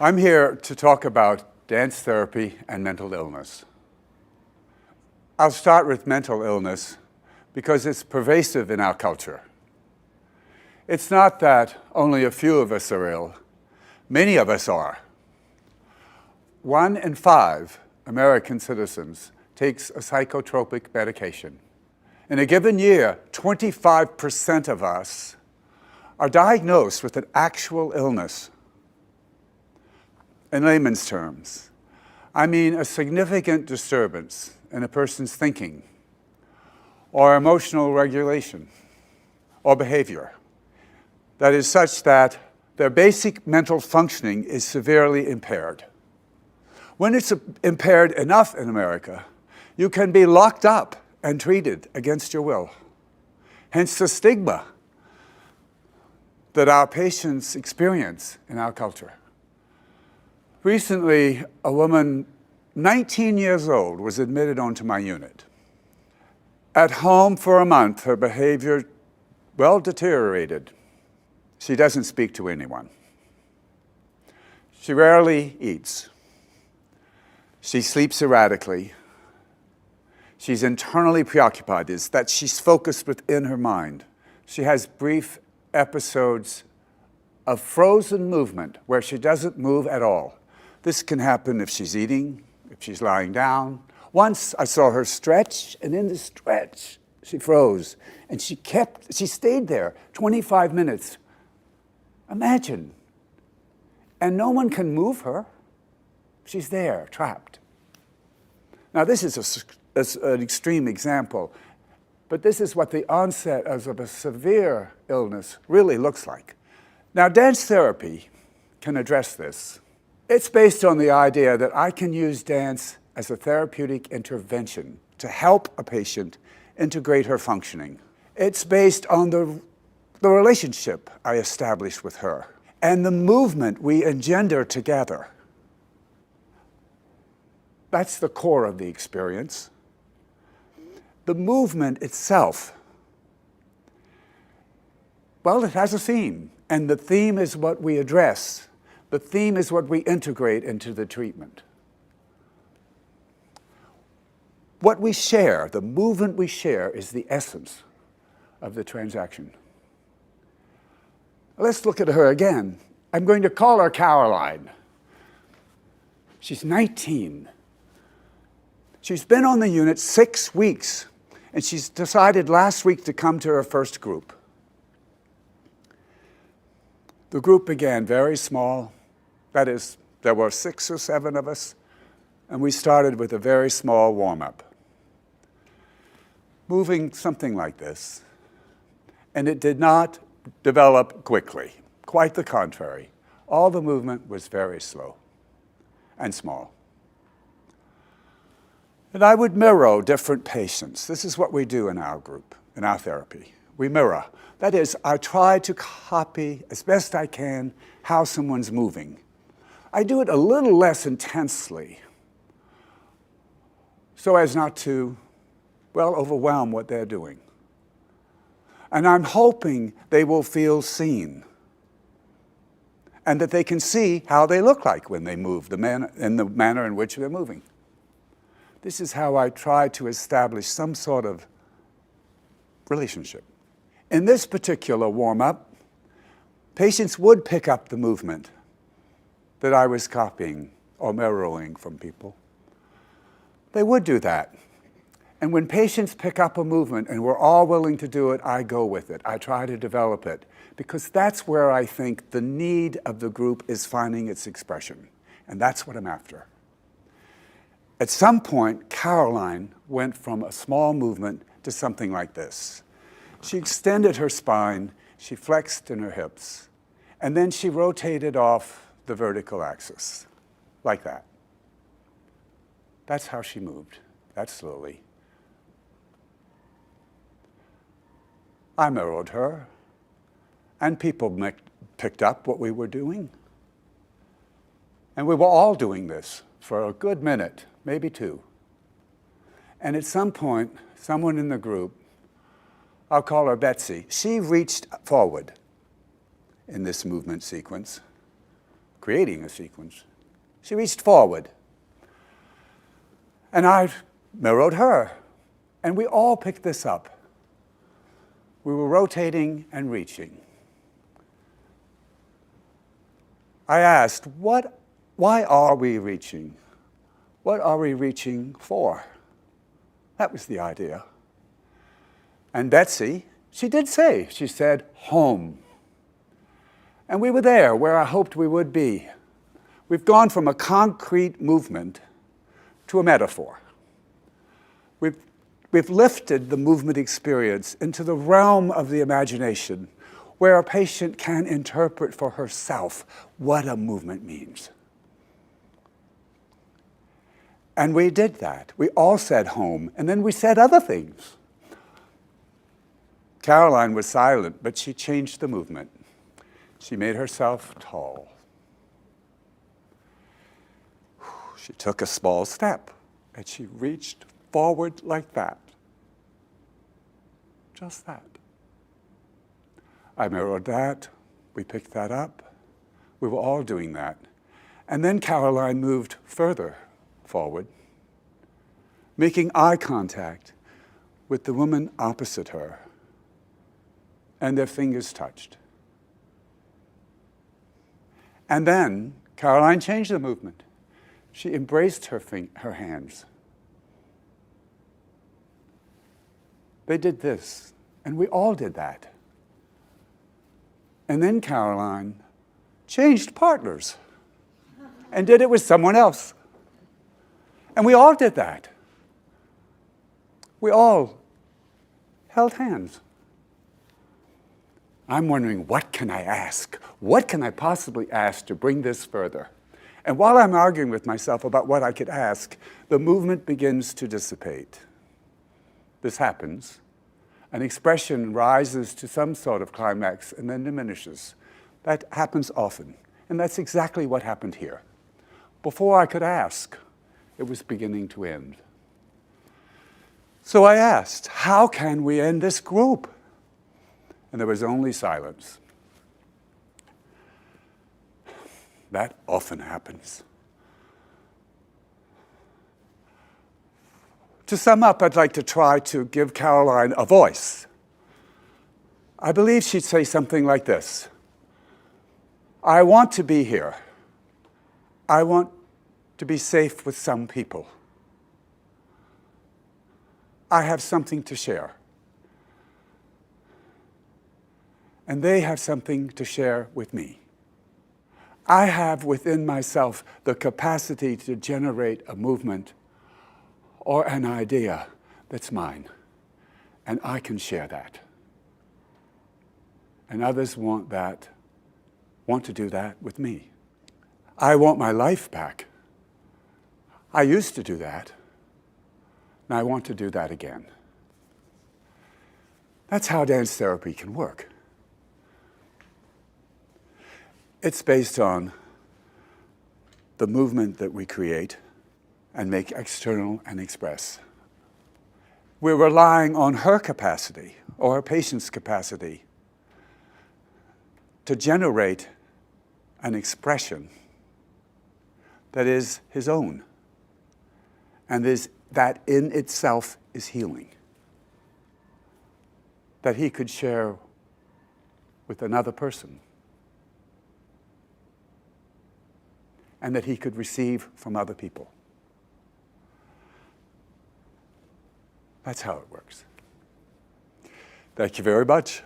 I'm here to talk about dance therapy and mental illness. I'll start with mental illness because it's pervasive in our culture. It's not that only a few of us are ill. Many of us are. 1 in 5 American citizens takes a psychotropic medication. In a given year, 25% of us are diagnosed with an actual illness. In layman's terms, I mean a significant disturbance in a person's thinking, or emotional regulation, or behavior that is such that their basic mental functioning is severely impaired. When it's impaired enough in America, you can be locked up and treated against your will. Hence the stigma that our patients experience in our culture. Recently, a woman 19 years old was admitted onto my unit. At home for a month, her behavior, deteriorated. She doesn't speak to anyone. She rarely eats. She sleeps erratically. She's internally preoccupied. It's that she's focused within her mind. She has brief episodes of frozen movement where she doesn't move at all. This can happen if she's eating, if she's lying down. Once I saw her stretch, and in the stretch, she froze. And she stayed there 25 minutes. Imagine. And no one can move her. She's there, trapped. Now, this is an extreme example, but this is what the onset of a severe illness really looks like. Now, dance therapy can address this. It's based on the idea that I can use dance as a therapeutic intervention to help a patient integrate her functioning. It's based on the relationship I establish with her and the movement we engender together. That's the core of the experience. The movement itself, it has a theme, and the theme is what we address. The theme is what we integrate into the treatment. What we share, the movement we share, is the essence of the transaction. Let's look at her again. I'm going to call her Caroline. She's 19. She's been on the unit 6 weeks, and she's decided last week to come to her first group. The group began very small. That is, there were 6 or 7 of us, and we started with a very small warm-up, moving something like this. And it did not develop quickly. Quite the contrary. All the movement was very slow and small. And I would mirror different patients. This is what we do in our group, in our therapy. We mirror. That is, I try to copy as best I can how someone's moving. I do it a little less intensely so as not to, overwhelm what they're doing. And I'm hoping they will feel seen and that they can see how they look like when they move, in the manner in which they're moving. This is how I try to establish some sort of relationship. In this particular warm-up, patients would pick up the movement that I was copying or mirroring from people. They would do that. And when patients pick up a movement and we're all willing to do it, I go with it. I try to develop it because that's where I think the need of the group is finding its expression. And that's what I'm after. At some point, Caroline went from a small movement to something like this. She extended her spine, she flexed in her hips, and then she rotated off the vertical axis, like that. That's how she moved, that slowly. I mirrored her, and people picked up what we were doing. And we were all doing this for a good minute, maybe 2. And at some point, someone in the group, I'll call her Betsy, she reached forward in this movement sequence, creating a sequence. She reached forward. And I mirrored her. And we all picked this up. We were rotating and reaching. I asked, why are we reaching? What are we reaching for? That was the idea. And Betsy, she did say, she said, home. And we were there where I hoped we would be. We've gone from a concrete movement to a metaphor. We've lifted the movement experience into the realm of the imagination, where a patient can interpret for herself what a movement means. And we did that. We all said home, and then we said other things. Caroline was silent, but she changed the movement. She made herself tall. She took a small step, and she reached forward like that. Just that. I mirrored that. We picked that up. We were all doing that. And then Caroline moved further forward, making eye contact with the woman opposite her, and their fingers touched. And then Caroline changed the movement. She embraced her hands. They did this, and we all did that. And then Caroline changed partners and did it with someone else. And we all did that. We all held hands. I'm wondering, what can I ask? What can I possibly ask to bring this further? And while I'm arguing with myself about what I could ask, the movement begins to dissipate. This happens. An expression rises to some sort of climax and then diminishes. That happens often. And that's exactly what happened here. Before I could ask, it was beginning to end. So I asked, how can we end this group? And there was only silence. That often happens. To sum up, I'd like to try to give Caroline a voice. I believe she'd say something like this. I want to be here. I want to be safe with some people. I have something to share. And they have something to share with me. I have within myself the capacity to generate a movement or an idea that's mine, and I can share that. And others want to do that with me. I want my life back. I used to do that, and I want to do that again. That's how dance therapy can work. It's based on the movement that we create and make external and express. We're relying on her capacity, or her patient's capacity, to generate an expression that is his own, and that in itself is healing, that he could share with another person, and that he could receive from other people. That's how it works. Thank you very much.